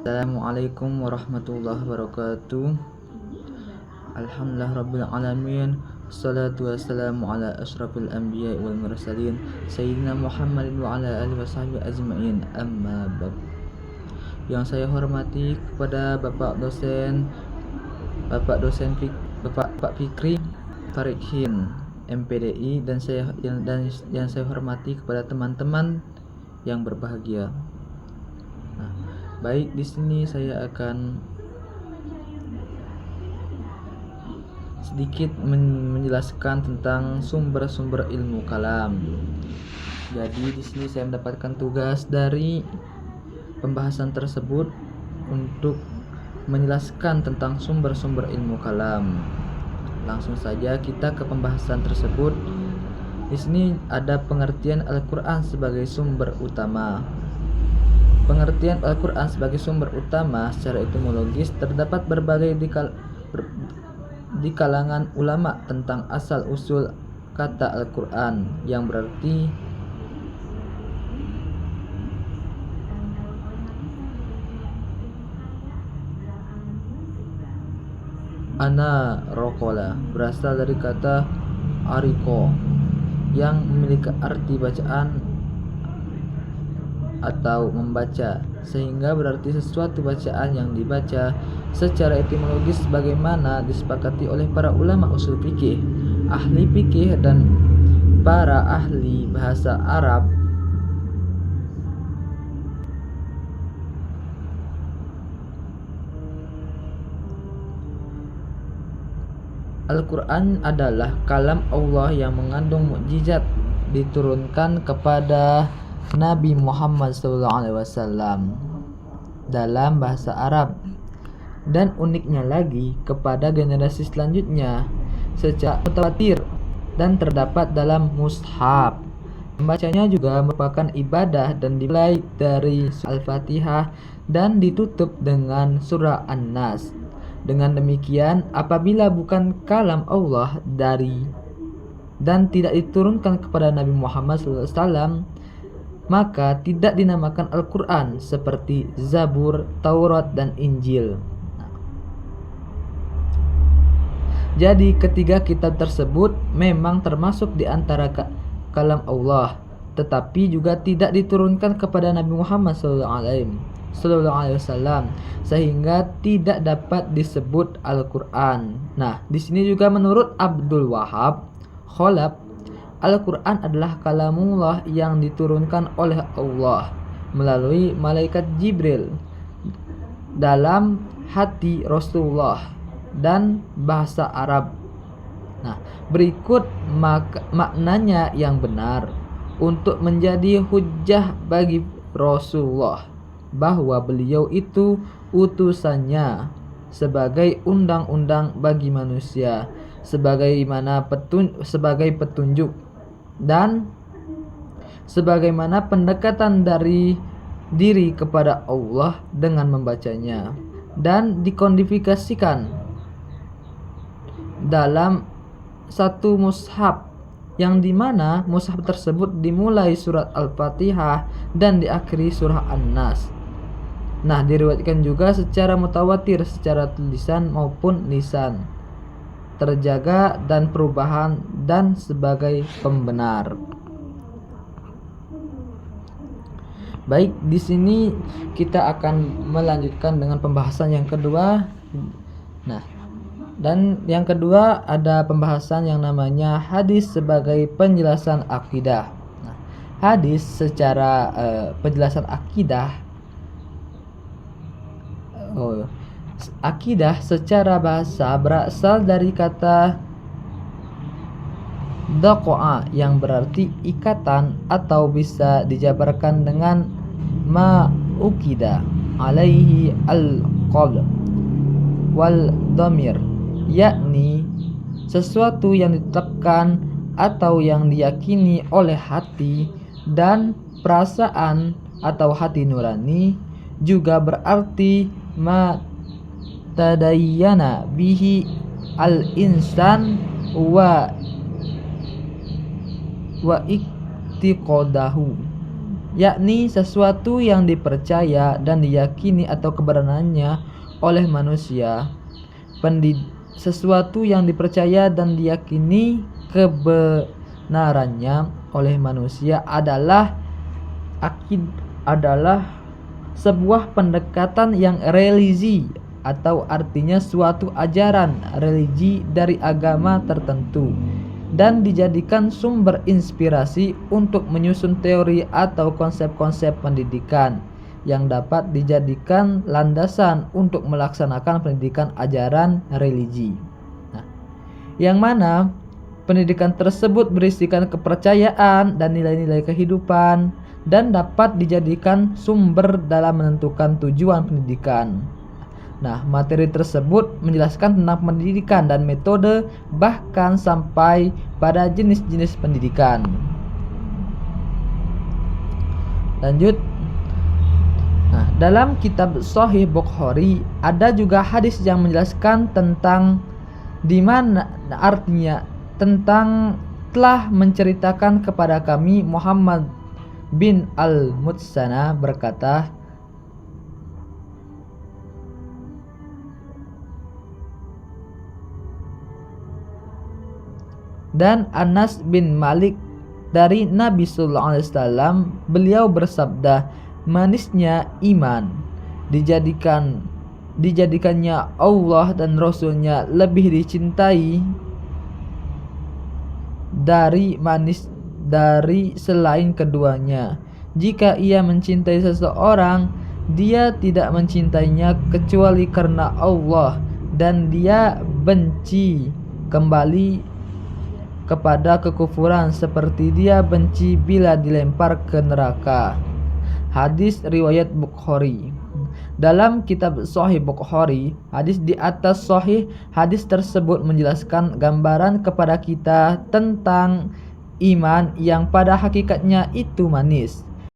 Assalamualaikum warahmatullahi wabarakatuh. Alhamdulillah rabbil alamin. Wassalatu wassalamu ala asyrafil anbiya wal mursalin sayyidina Muhammadin wa ala alihi washabihi ajmain. Amma ba'd. Yang saya hormati kepada Bapak dosen Bapak Fikri Farihin MPDI, dan yang saya hormati kepada teman-teman yang berbahagia. Baik, di sini saya akan sedikit menjelaskan tentang sumber-sumber ilmu kalam. Jadi di sini saya mendapatkan tugas dari pembahasan tersebut untuk menjelaskan tentang sumber-sumber ilmu kalam. Langsung saja kita ke pembahasan tersebut. Di sini ada pengertian Al-Qur'an sebagai sumber utama. Pengertian Al-Quran sebagai sumber utama secara etimologis terdapat berbagai di kalangan ulama tentang asal-usul kata Al-Quran, yang berarti ana rokola berasal dari kata ariko yang memiliki arti bacaan atau membaca, sehingga berarti sesuatu bacaan yang dibaca secara etimologis sebagaimana disepakati oleh para ulama usul fikih, ahli fikih, dan para ahli bahasa Arab. Al-Quran adalah kalam Allah yang mengandung mukjizat diturunkan kepada Nabi Muhammad SAW dalam bahasa Arab, dan uniknya lagi kepada generasi selanjutnya secara mutawatir dan terdapat dalam mushaf. Membacanya juga merupakan ibadah dan dimulai dari Al-Fatihah dan ditutup dengan surah An-Nas. Dengan demikian, apabila bukan kalam Allah dan tidak diturunkan kepada Nabi Muhammad SAW, maka tidak dinamakan Al-Quran seperti Zabur, Taurat, dan Injil. Jadi ketiga kitab tersebut memang termasuk di antara kalam Allah, tetapi juga tidak diturunkan kepada Nabi Muhammad SAW, sehingga tidak dapat disebut Al-Quran. Nah, di sini juga menurut Abdul Wahab Khalaf, Al-Quran adalah kalamullah yang diturunkan oleh Allah melalui malaikat Jibril dalam hati Rasulullah dan bahasa Arab. Nah, berikut maknanya yang benar untuk menjadi hujjah bagi Rasulullah bahwa beliau itu utusannya sebagai undang-undang bagi manusia, sebagai petunjuk dan sebagaimana pendekatan dari diri kepada Allah dengan membacanya, dan dikodifikasikan dalam satu mushaf, yang dimana mushaf tersebut dimulai surat Al-Fatihah dan diakhiri surah An-Nas. Nah, diriwayatkan juga secara mutawatir secara tulisan maupun lisan, terjaga dan perubahan dan sebagai pembenar. Baik, di sini kita akan melanjutkan dengan pembahasan yang kedua. Nah, dan yang kedua ada pembahasan yang namanya hadis sebagai penjelasan akidah. Nah, hadis secara penjelasan akidah. Akidah secara bahasa berasal dari kata daqa'a yang berarti ikatan, atau bisa dijabarkan dengan ma'ukida alaihi al-qalb wal dhamir, yakni sesuatu yang ditetapkan atau yang diyakini oleh hati dan perasaan atau hati nurani. Juga berarti ma tadayyana bihi al-insan wa iktiqadahu. yakni sesuatu yang dipercaya dan diyakini atau kebenarannya oleh manusia. Sesuatu yang dipercaya dan diyakini kebenarannya oleh manusia adalah sebuah pendekatan yang religi, atau artinya suatu ajaran religi dari agama tertentu, dan dijadikan sumber inspirasi untuk menyusun teori atau konsep-konsep pendidikan yang dapat dijadikan landasan untuk melaksanakan pendidikan ajaran religi. Nah, yang mana pendidikan tersebut berisikan kepercayaan dan nilai-nilai kehidupan dan dapat dijadikan sumber dalam menentukan tujuan pendidikan. Nah, materi tersebut menjelaskan tentang pendidikan dan metode, bahkan sampai pada jenis-jenis pendidikan. Lanjut. Nah, dalam kitab Sahih Bukhari ada juga hadis yang menjelaskan tentang tentang telah menceritakan kepada kami Muhammad bin Al-Mutsana berkata, dan Anas bin Malik dari Nabi sallallahu alaihi wasallam, beliau bersabda, manisnya iman dijadikannya Allah dan Rasulnya lebih dicintai dari manis dari selain keduanya. Jika ia mencintai seseorang, dia tidak mencintainya kecuali karena Allah, dan dia benci kembali kepada kekufuran seperti dia benci bila dilempar ke neraka. Hadis riwayat Bukhari. Dalam kitab Sahih Bukhari, hadis di atas sahih, hadis tersebut menjelaskan gambaran kepada kita tentang iman yang pada hakikatnya itu manis.